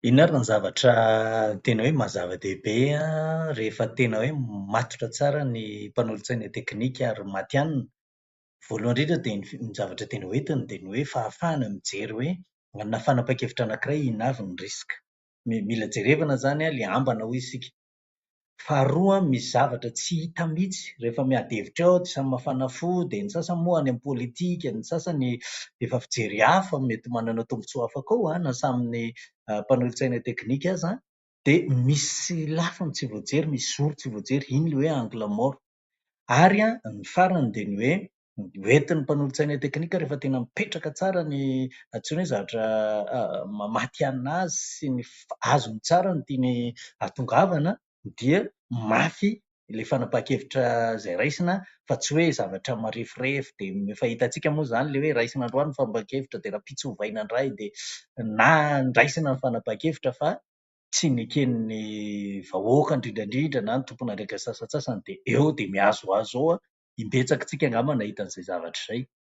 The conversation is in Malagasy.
Inona ary ny zavatra tena hoe mahazava-dehibe rehefa tena hoe matotra tsara ny mpanolontsaina teknika ary maty hanina? Voalohany indrindra dia ny zavatra tena ho entiny dia ny hoe fahafahana mijery hoe na fanapa-kevitra anankiray ina avy ny risika. Mila jerevana izany ilay ambana hoy isika. Faharoa, misy zavatra tsy hita mihitsy rehefa miady hevitra ao dia samy mafana fo, dia ny sasany moa any amin'ny politika, ny sasany efa fijery hafa mety manana tombotsoa hafa koa na samy mpanolontsaina teknika aza, dia misy lafiny tsy voajery, misy zoro tsy voajery, iny ilay hoe angle mort. Ary ny farany dia ny hoe hoentin'ny mpanolontsaina teknika rehefa tena mipetraka tsara ny antsoina hoe zavatra maty hanina azy sy ny azony tsara no tiany hatongavana dia mafy ilay fanapa-kevitra izay raisina, fa tsy hoe zavatra marefirefy. Dia efa hitantsika moa izany ilay hoe raisina androany ny fanapa-kevitra dia raha pitsovaina indray dia na ndraisina ny fanapa-kevitra fa tsy neken'ny vahoaka indrindra indrindra na ny tompon'andraikitra sasatsasany dia eo dia mihazohazo eo imbetsaka tsika angamba nahita an'izay zavatra izay.